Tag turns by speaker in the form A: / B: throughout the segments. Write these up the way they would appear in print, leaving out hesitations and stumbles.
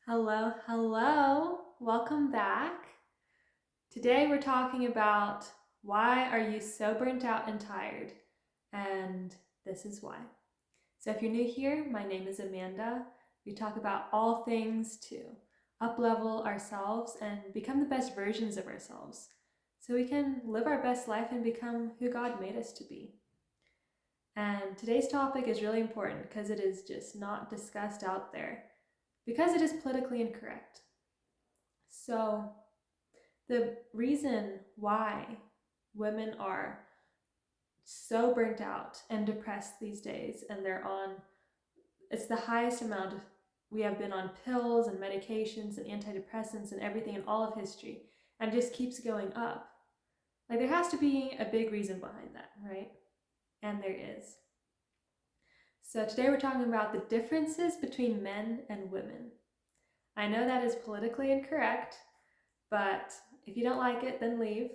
A: Hello, hello. Welcome back. Today we're talking about why are you so burnt out and tired? And this is why. So if you're new here, my name is Amanda. We talk about all things to up-level ourselves and become the best versions of ourselves so we can live our best life and become who God made us to be. And today's topic is really important because it is just not discussed out there because it is politically incorrect. So the reason why women are so burnt out and depressed these days, and it's the highest amount we have been on pills and medications and antidepressants and everything in all of history, and just keeps going up. Like, there has to be a big reason behind that, right? And there is. So today we're talking about the differences between men and women. I know that is politically incorrect, but if you don't like it, then leave.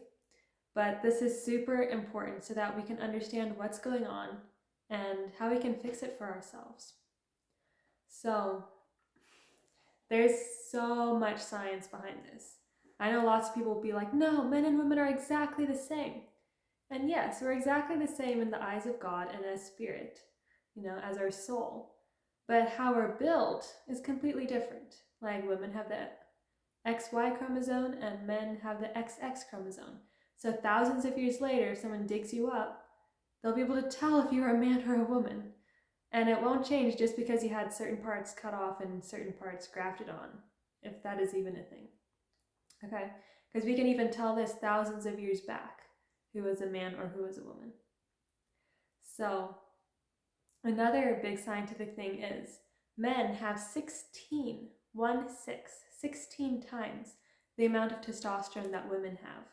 A: But this is super important so that we can understand what's going on and how we can fix it for ourselves. So there's so much science behind this. I know lots of people will be like, no, men and women are exactly the same. And yes, we're exactly the same in the eyes of God and as spirit, as our soul. But how we're built is completely different. Like, women have the XY chromosome and men have the XX chromosome. So thousands of years later, if someone digs you up, they'll be able to tell if you're a man or a woman. And it won't change just because you had certain parts cut off and certain parts grafted on, if that is even a thing. Okay? Because we can even tell this thousands of years back, who was a man or who was a woman. So another big scientific thing is men have 16 times the amount of testosterone that women have.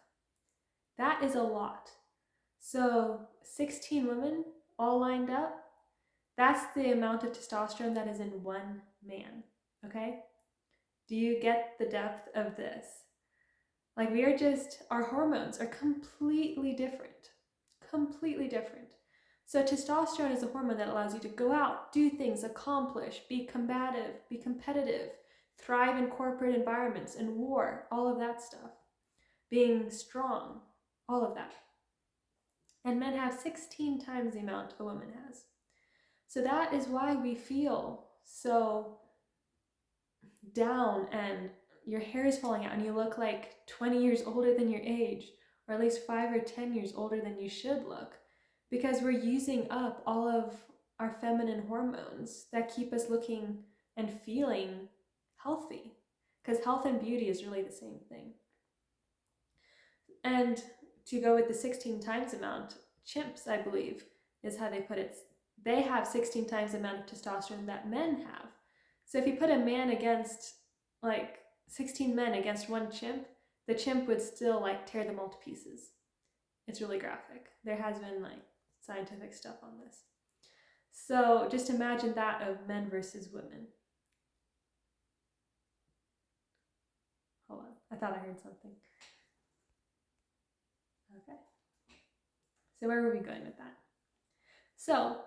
A: That is a lot. So 16 women all lined up, that's the amount of testosterone that is in one man, okay? Do you get the depth of this? Like, our hormones are completely different. Completely different. So testosterone is a hormone that allows you to go out, do things, accomplish, be combative, be competitive, thrive in corporate environments, in war, all of that stuff. Being strong, all of that. And men have 16 times the amount a woman has. So that is why we feel so down and your hair is falling out and you look like 20 years older than your age, or at least 5 or 10 years older than you should look, because we're using up all of our feminine hormones that keep us looking and feeling healthy, because health and beauty is really the same thing. And to go with the 16 times amount, chimps, I believe, is how they put it. They have 16 times the amount of testosterone that men have. So if you put a man against, 16 men against one chimp, the chimp would still, tear them all to pieces. It's really graphic. There has been, scientific stuff on this. So just imagine that of men versus women. Hold on. I thought I heard something. Okay. So where were we going with that? So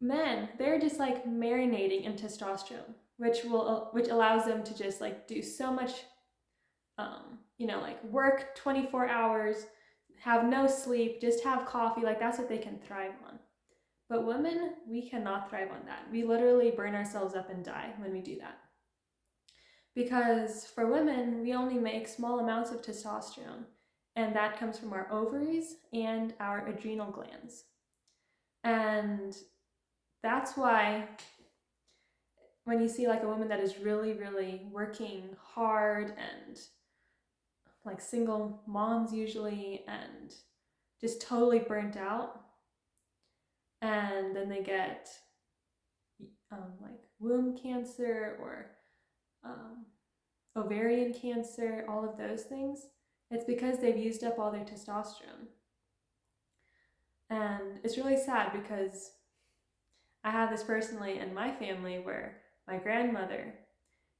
A: men, they're just marinating in testosterone, which allows them to just do so much, work 24 hours, have no sleep, just have coffee. That's what they can thrive on. But women, we cannot thrive on that. We literally burn ourselves up and die when we do that. Because for women, we only make small amounts of testosterone, and that comes from our ovaries and our adrenal glands. And that's why when you see a woman that is really, really working hard and single moms usually and just totally burnt out, and then they get womb cancer or ovarian cancer, all of those things, it's because they've used up all their testosterone. And it's really sad because I have this personally in my family where my grandmother,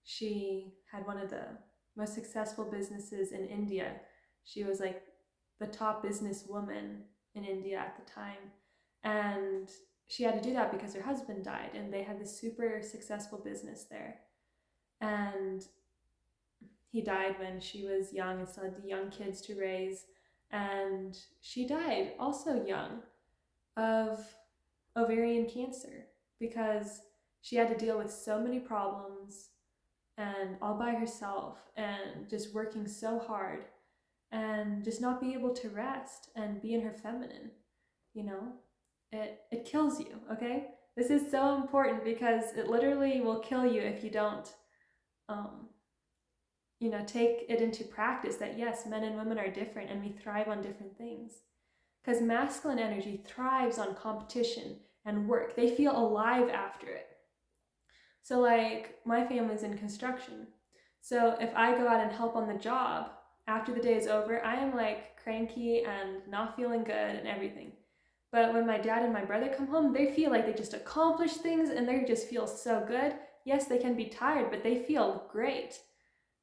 A: she had one of the most successful businesses in India. She was the top businesswoman in India at the time. And she had to do that because her husband died and they had this super successful business there. And he died when she was young and still had the young kids to raise. And she died also young of ovarian cancer because she had to deal with so many problems and all by herself and just working so hard and just not be able to rest and be in her feminine, you know? It kills you, okay? This is so important because it literally will kill you if you don't um, take it into practice that yes, men and women are different and we thrive on different things. Because masculine energy thrives on competition and work. They feel alive after it. So like my family's in construction. So if I go out and help on the job, after the day is over, I am like cranky and not feeling good and everything. But when my dad and my brother come home, they feel like they just accomplished things and they just feel so good. Yes, they can be tired, but they feel great.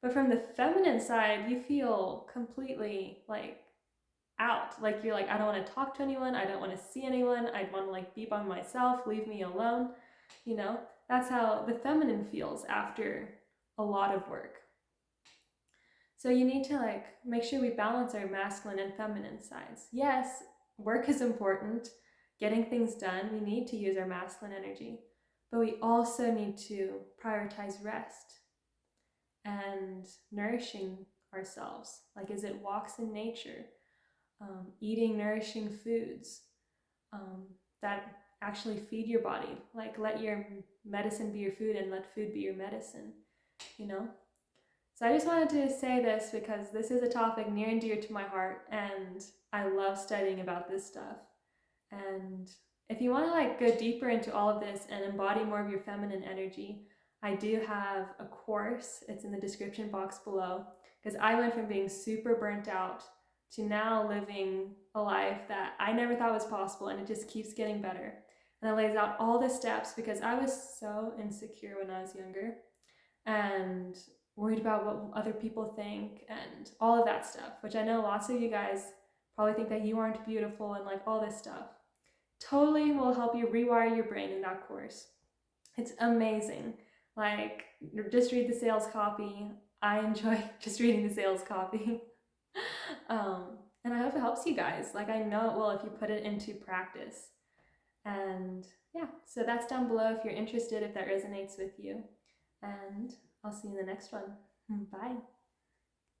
A: But from the feminine side, you feel completely like out. Like you're like, I don't want to talk to anyone. I don't want to see anyone. I want to like be by myself. Leave me alone. You know, that's how the feminine feels after a lot of work. So you need to like make sure we balance our masculine and feminine sides. Yes, work is important. Getting things done, we need to use our masculine energy. But we also need to prioritize rest and nourishing ourselves. Like, is it walks in nature? Eating nourishing foods that actually feed your body. Like, let your medicine be your food and let food be your medicine, you know? So I just wanted to say this because this is a topic near and dear to my heart and I love studying about this stuff. And if you want to like go deeper into all of this and embody more of your feminine energy, I do have a course. It's in the description box below because I went from being super burnt out to now living a life that I never thought was possible, and it just keeps getting better. And it lays out all the steps because I was so insecure when I was younger and worried about what other people think and all of that stuff, which I know lots of you guys probably think that you aren't beautiful and like all this stuff. Totally will help you rewire your brain in that course. It's amazing. Like, just read the sales copy. I enjoy just reading the sales copy. And I hope it helps you guys. Like, I know it will if you put it into practice. And yeah, so that's down below if you're interested, if that resonates with you. And I'll see you in the next one. Bye.